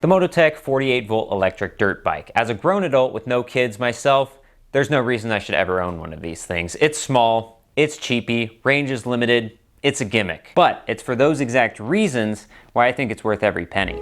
The Mototec 48-volt electric dirt bike. As a grown adult with no kids myself, there's no reason I should ever own one of these things. It's small, it's cheapy, range is limited, it's a gimmick. But it's for those exact reasons why I think it's worth every penny.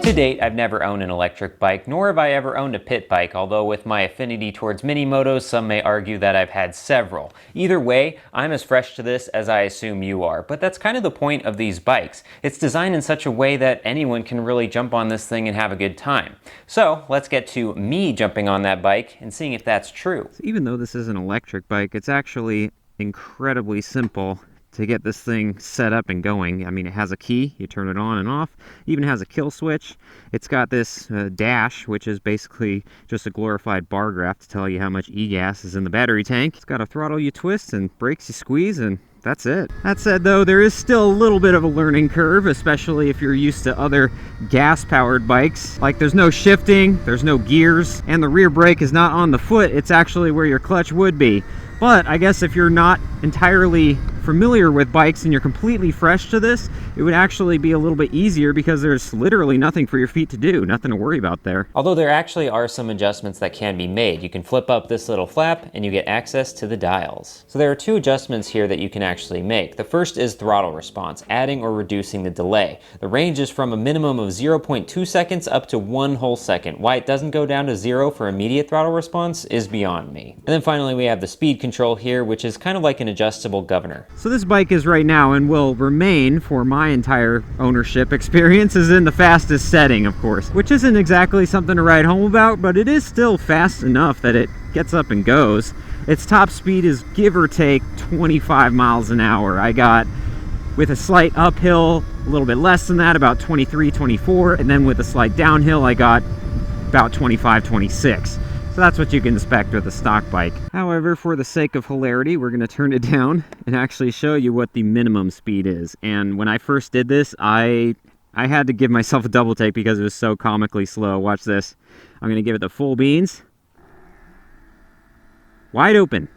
To date, I've never owned an electric bike, nor have I ever owned a pit bike, although with my affinity towards mini motos, some may argue that I've had several. Either way, I'm as fresh to this as I assume you are, but that's kind of the point of these bikes. It's designed in such a way that anyone can really jump on this thing and have a good time. So let's get to me jumping on that bike and seeing if that's true. So even though this is an electric bike, it's actually incredibly simple to get this thing set up and going. I mean, it has a key, you turn it on and off. It even has a kill switch. It's got this dash, which is basically just a glorified bar graph to tell you how much e-gas is in the battery tank. It's got a throttle you twist and brakes you squeeze, and that's it. That said though, there is still a little bit of a learning curve, especially if you're used to other gas-powered bikes. Like, there's no shifting, there's no gears, and the rear brake is not on the foot, it's actually where your clutch would be. But I guess if you're not entirely familiar with bikes and you're completely fresh to this, it would actually be a little bit easier because there's literally nothing for your feet to do, nothing to worry about there. Although there actually are some adjustments that can be made. You can flip up this little flap and you get access to the dials. So there are two adjustments here that you can actually make. The first is throttle response, adding or reducing the delay. The range is from a minimum of 0.2 seconds up to 1 whole second. Why it doesn't go down to 0 for immediate throttle response is beyond me. And then finally we have the speed control here, which is kind of like an adjustable governor. So this bike is right now, and will remain for my entire ownership experience, is in the fastest setting, of course, which isn't exactly something to write home about, but it is still fast enough that it gets up and goes. Its top speed is give or take 25 miles an hour. I got, with a slight uphill, a little bit less than that, about 23, 24, and then with a slight downhill, I got about 25, 26. So that's what you can expect with a stock bike. However, for the sake of hilarity, we're going to turn it down and actually show you what the minimum speed is. And when I first did this, I had to give myself a double take because it was so comically slow. Watch this. I'm going to give it the full beans. Wide open.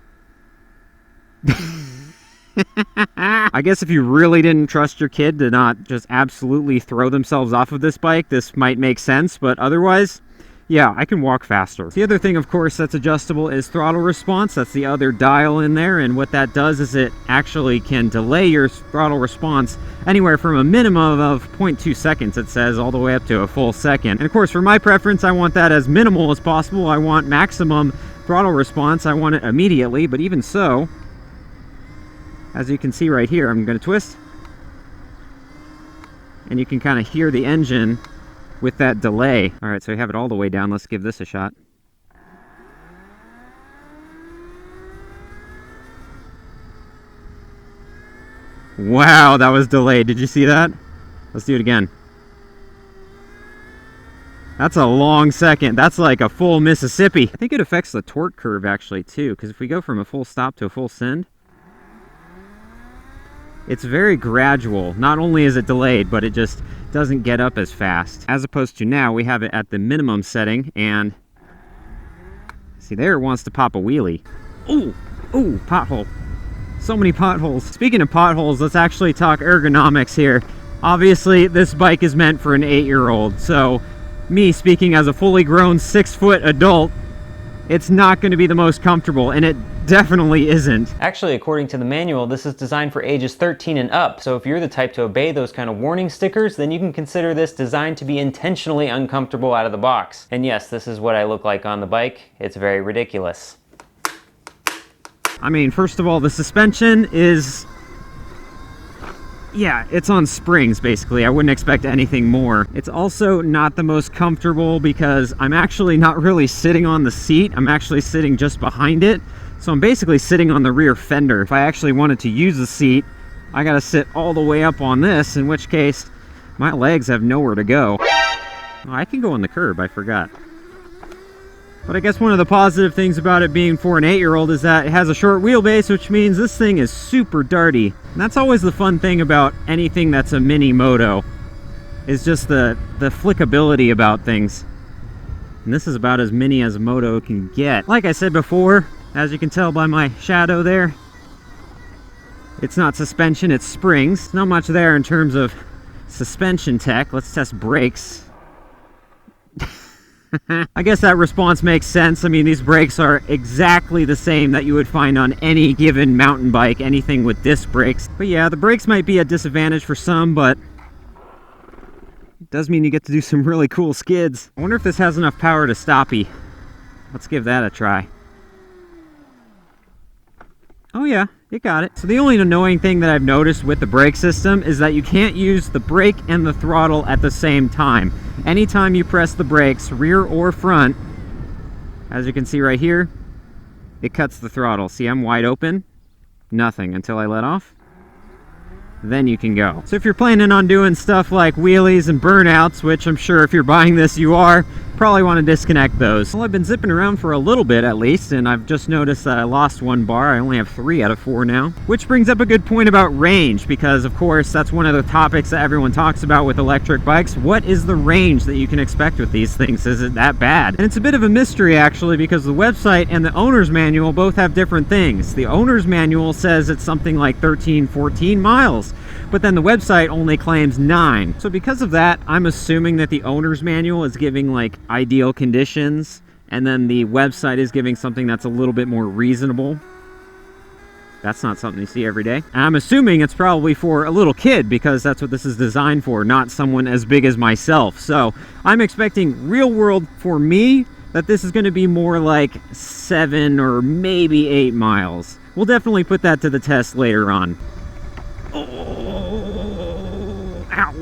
I guess if you really didn't trust your kid to not just absolutely throw themselves off of this bike, this might make sense, but otherwise, yeah, I can walk faster. The other thing, of course, that's adjustable is throttle response. That's the other dial in there, and what that does is it actually can delay your throttle response anywhere from a minimum of 0.2 seconds, it says, all the way up to a full second. And of course, for my preference, I want that as minimal as possible. I want maximum throttle response. I want it immediately, but even so, as you can see right here, I'm going to twist, and you can kind of hear the engine with that delay. All right, so we have it all the way down. Let's give this a shot. Wow, that was delayed. Did you see that? Let's do it again. That's a long second. That's like a full Mississippi. I think it affects the torque curve actually too, because if we go from a full stop to a full send, it's very gradual. Not only is it delayed, but it just doesn't get up as fast. As opposed to now, we have it at the minimum setting, and see there, it wants to pop a wheelie. Ooh, ooh, pothole. So many potholes. Speaking of potholes, let's actually talk ergonomics here. Obviously, this bike is meant for an 8-year-old, so me speaking as a fully grown 6-foot adult, it's not going to be the most comfortable, and it definitely isn't. Actually, according to the manual, this is designed for ages 13 and up, so if you're the type to obey those kind of warning stickers, then you can consider this designed to be intentionally uncomfortable out of the box. And yes, this is what I look like on the bike. It's very ridiculous. I mean, first of all, the suspension is, yeah, it's on springs, basically. I wouldn't expect anything more. It's also not the most comfortable because I'm actually not really sitting on the seat. I'm actually sitting just behind it. So I'm basically sitting on the rear fender. If I actually wanted to use the seat, I gotta sit all the way up on this, in which case my legs have nowhere to go. Oh, I can go on the curb, I forgot. But I guess one of the positive things about it being for an 8-year-old is that it has a short wheelbase, which means this thing is super darty. And that's always the fun thing about anything that's a mini moto, is just the flickability about things. And this is about as mini as a moto can get. Like I said before, as you can tell by my shadow there, It's not suspension, it's springs. Not much there in terms of suspension tech. Let's test brakes. I guess that response makes sense. I mean, these brakes are exactly the same that you would find on any given mountain bike, anything with disc brakes. But yeah, the brakes might be a disadvantage for some, but it does mean you get to do some really cool skids. I wonder if this has enough power to stoppy. Let's give that a try. Oh yeah, it got it. So the only annoying thing that I've noticed with the brake system is that you can't use the brake and the throttle at the same time. Anytime you press the brakes, rear or front, as you can see right here, it cuts the throttle. See, I'm wide open, nothing until I let off. Then you can go. So if you're planning on doing stuff like wheelies and burnouts, which I'm sure if you're buying this you are, probably want to disconnect those. Well, I've been zipping around for a little bit at least, and I've just noticed that I lost one bar. I only have 3 out of 4 now. Which brings up a good point about range, because of course that's one of the topics that everyone talks about with electric bikes. What is the range that you can expect with these things? Is it that bad? And it's a bit of a mystery actually, because the website and the owner's manual both have different things. The owner's manual says it's something like 13, 14 miles. But then the website only claims 9. So because of that, I'm assuming that the owner's manual is giving like ideal conditions, and then the website is giving something that's a little bit more reasonable. That's not something you see every day. And I'm assuming it's probably for a little kid, because that's what this is designed for, not someone as big as myself. So I'm expecting real world for me that this is going to be more like 7 or maybe 8 miles. We'll definitely put that to the test later on. Oh, ow.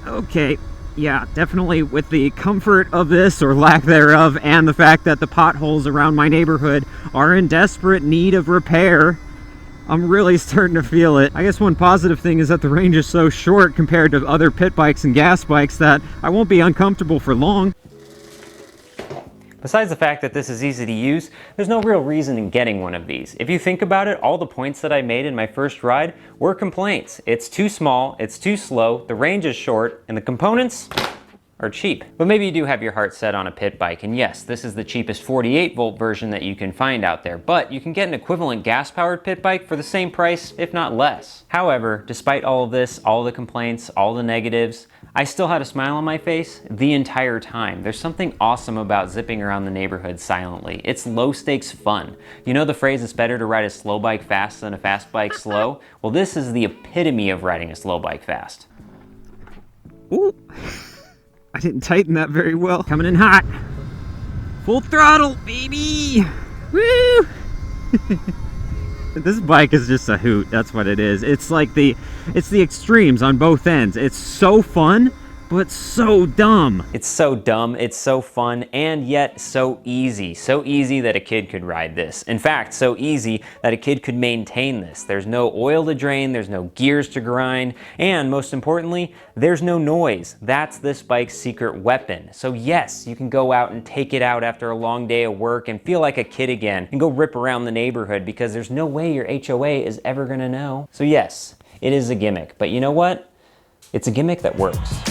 Okay, yeah, definitely with the comfort of this, or lack thereof, and the fact that the potholes around my neighborhood are in desperate need of repair, I'm really starting to feel it. I guess one positive thing is that the range is so short compared to other pit bikes and gas bikes that I won't be uncomfortable for long. Besides the fact that this is easy to use, there's no real reason in getting one of these. If you think about it, all the points that I made in my first ride were complaints. It's too small, it's too slow, the range is short, and the components are cheap. But maybe you do have your heart set on a pit bike, and yes, this is the cheapest 48-volt version that you can find out there, but you can get an equivalent gas-powered pit bike for the same price, if not less. However, despite all of this, all the complaints, all the negatives, I still had a smile on my face the entire time. There's something awesome about zipping around the neighborhood silently. It's low-stakes fun. You know the phrase, it's better to ride a slow bike fast than a fast bike slow? Well, this is the epitome of riding a slow bike fast. Ooh. I didn't tighten that very well. Coming in hot. Full throttle, baby! Woo! This bike is just a hoot, that's what it is. It's like it's the extremes on both ends. It's so fun, but so dumb. It's so dumb, it's so fun, and yet so easy. So easy that a kid could ride this. In fact, so easy that a kid could maintain this. There's no oil to drain, there's no gears to grind, and most importantly, there's no noise. That's this bike's secret weapon. So yes, you can go out and take it out after a long day of work and feel like a kid again, and go rip around the neighborhood, because there's no way your HOA is ever gonna know. So yes, it is a gimmick, but you know what? It's a gimmick that works.